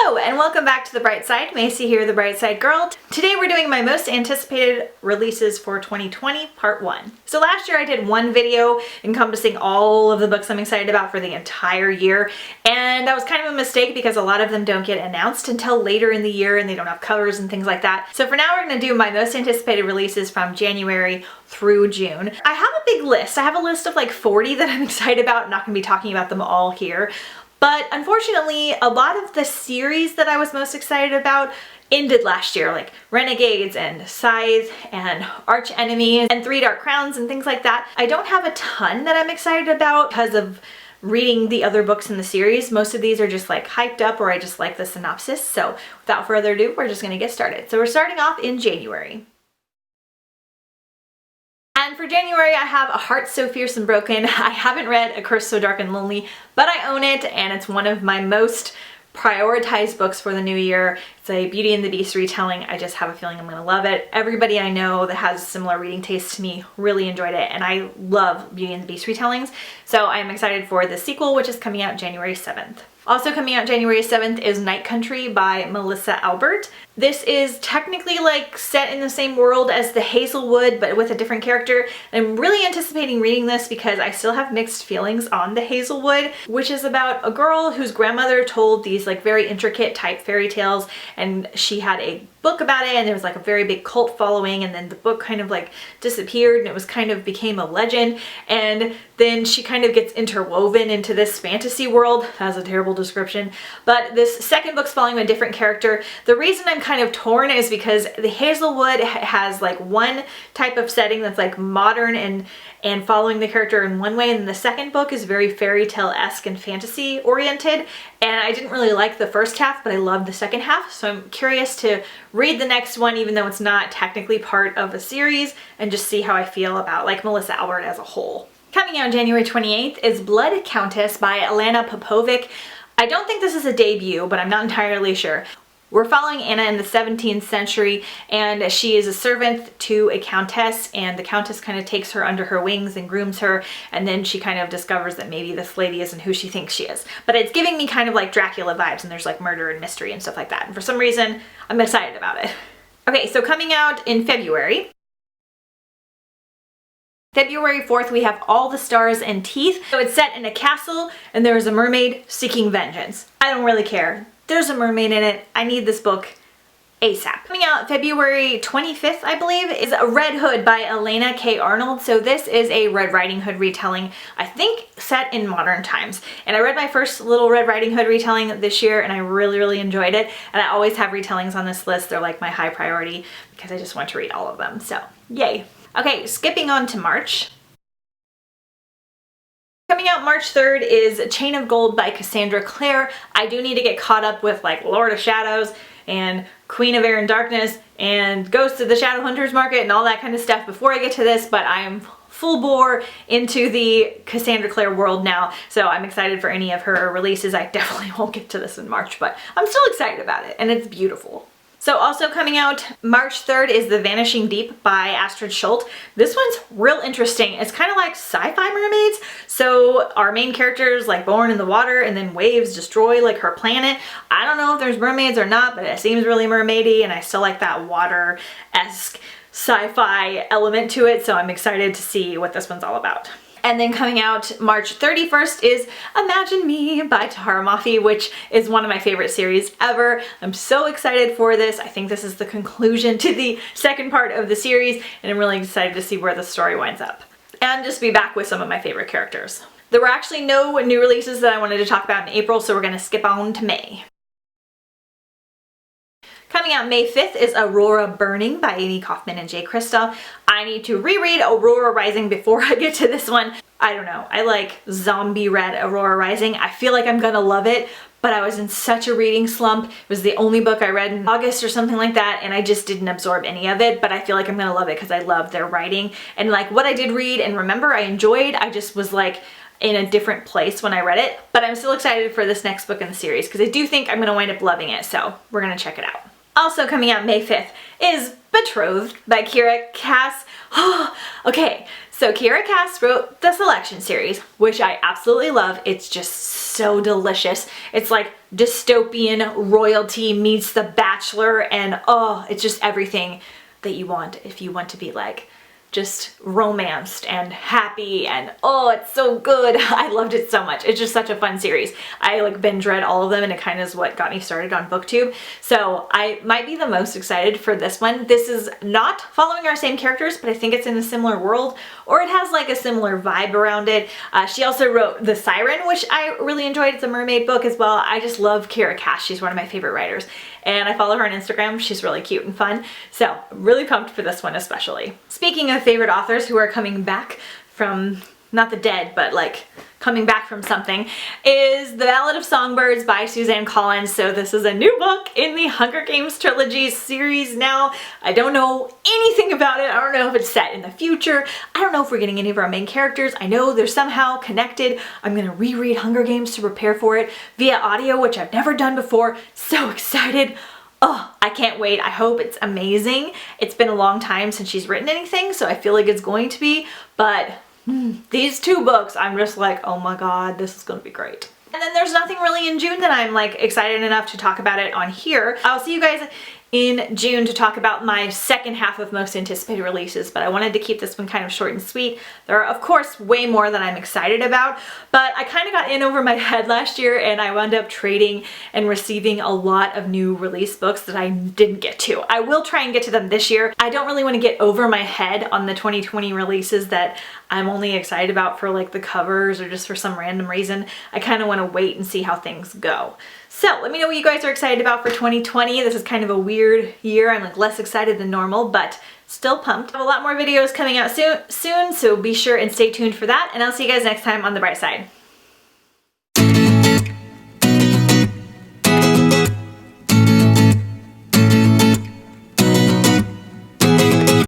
Hello and welcome back to The Bright Side. Macy here, The Bright Side Girl. Today we're doing my most anticipated releases for 2020, part 1. So last year I did one video encompassing all of the books I'm excited about for the entire year, and that was kind of a mistake because a lot of them don't get announced until later in the year and they don't have covers and things like that. So for now we're going to do my most anticipated releases from January through June. I have a big list. I have a list of like 40 that I'm excited about. I'm not going to be talking about them all here. But unfortunately, a lot of the series that I was most excited about ended last year, like Renegades and Scythe and Arch Enemy and Three Dark Crowns and things like that. I don't have a ton that I'm excited about because of reading the other books in the series. Most of these are just like hyped up or I just like the synopsis. So without further ado, we're just gonna get started. So we're starting off in January. And for January, I have A Heart So Fierce and Broken. I haven't read A Curse So Dark and Lonely, but I own it, and it's one of my most prioritized books for the new year. It's a Beauty and the Beast retelling. I just have a feeling I'm gonna love it. Everybody I know that has similar reading taste to me really enjoyed it, and I love Beauty and the Beast retellings. So I'm excited for the sequel, which is coming out January 7th. Also coming out January 7th is Night Country by Melissa Albert. This is technically like set in the same world as the Hazelwood, but with a different character. I'm really anticipating reading this because I still have mixed feelings on the Hazelwood, which is about a girl whose grandmother told these like very intricate type fairy tales, and she had a book about it, and there was like a very big cult following, and then the book kind of like disappeared and it was kind of became a legend, and then she kind of gets interwoven into this fantasy world. That's a terrible description, but this second book's following a different character. The reason I'm kind of torn is because the Hazelwood has like one type of setting that's like modern and following the character in one way, and the second book is very fairy tale-esque and fantasy oriented, and I didn't really like the first half, but I loved the second half, so I'm curious to read the next one even though it's not technically part of a series and just see how I feel about like Melissa Albert as a whole. Coming out January 28th is Blood Countess by Alana Popovic. I don't think this is a debut, but I'm not entirely sure. We're following Anna in the 17th century, and she is a servant to a countess, and the countess kind of takes her under her wings and grooms her, and then she kind of discovers that maybe this lady isn't who she thinks she is. But it's giving me kind of like Dracula vibes, and there's like murder and mystery and stuff like that, and for some reason I'm excited about it. Okay, so coming out in February 4th, we have All the Stars and Teeth. So it's set in a castle, and there is a mermaid seeking vengeance. I don't really care. There's a mermaid in it. I need this book ASAP. Coming out February 25th, I believe, is Red Hood by Elena K. Arnold. So this is a Red Riding Hood retelling, I think set in modern times. And I read my first little Red Riding Hood retelling this year, and I really enjoyed it. And I always have retellings on this list. They're like my high priority because I just want to read all of them. So yay. Okay, skipping on to March. Coming out March 3rd is Chain of Gold by Cassandra Clare. I do need to get caught up with like Lord of Shadows and Queen of Air and Darkness and Ghost of the Shadowhunters Market and all that kind of stuff before I get to this, but I am full bore into the Cassandra Clare world now, so I'm excited for any of her releases. I definitely won't get to this in March, but I'm still excited about it, and it's beautiful. So also coming out March 3rd is The Vanishing Deep by Astrid Schuldt. This one's real interesting. It's kind of like sci-fi mermaids. So our main character is like born in the water, and then waves destroy like her planet. I don't know if there's mermaids or not, but it seems really mermaidy, and I still like that water-esque sci-fi element to it, so I'm excited to see what this one's all about. And then coming out March 31st is Imagine Me by Tahara Mafi, which is one of my favorite series ever. I'm so excited for this. I think this is the conclusion to the second part of the series, and I'm really excited to see where the story winds up. And just be back with some of my favorite characters. There were actually no new releases that I wanted to talk about in April, so we're going to skip on to May. Coming out May 5th is Aurora Burning by Amy Kaufman and Jay Kristoff. I need to reread Aurora Rising before I get to this one. I don't know. I like zombie read Aurora Rising. I feel like I'm gonna love it, but I was in such a reading slump. It was the only book I read in August or something like that, and I just didn't absorb any of it, but I feel like I'm gonna love it because I love their writing. And like what I did read and remember I enjoyed, I just was like in a different place when I read it. But I'm still excited for this next book in the series because I do think I'm gonna wind up loving it, so we're gonna check it out. Also coming out May 5th is Betrothed by Kira Cass. Okay, so Kira Cass wrote the Selection series, which I absolutely love. It's just so delicious. It's like dystopian royalty meets The Bachelor, and oh, it's just everything that you want if you want to be like just romanced and happy, and oh, it's so good. I loved it so much. It's just such a fun series. I like binge read all of them, and it kind of is what got me started on BookTube. So I might be the most excited for this one. This is not following our same characters, but I think it's in a similar world, or it has like a similar vibe around it. She also wrote The Siren, which I really enjoyed. It's a mermaid book as well. I just love Kira Cass. She's one of my favorite writers, and I follow her on Instagram. She's really cute and fun. So really pumped for this one especially. Speaking of favorite authors who are coming back from, not the dead, but like coming back from something, is The Ballad of Songbirds by Suzanne Collins. So this is a new book in the Hunger Games trilogy series now. I don't know anything about it. I don't know if it's set in the future. I don't know if we're getting any of our main characters. I know they're somehow connected. I'm gonna reread Hunger Games to prepare for it via audio, which I've never done before. So excited. Oh, I can't wait. I hope it's amazing. It's been a long time since she's written anything, so I feel like it's going to be, but these two books, I'm just like, oh my god, this is gonna be great. And then there's nothing really in June that I'm like excited enough to talk about it on here. I'll see you guys in June to talk about my second half of most anticipated releases, but I wanted to keep this one kind of short and sweet. There are of course way more that I'm excited about, but I kind of got in over my head last year, and I wound up trading and receiving a lot of new release books that I didn't get to. I will try and get to them this year. I don't really want to get over my head on the 2020 releases that I'm only excited about for like the covers or just for some random reason. I kind of want to wait and see how things go. So let me know what you guys are excited about for 2020. This is kind of a weird year. I'm like less excited than normal, but still pumped. I have a lot more videos coming out soon, so be sure and stay tuned for that, and I'll see you guys next time on The Bright Side.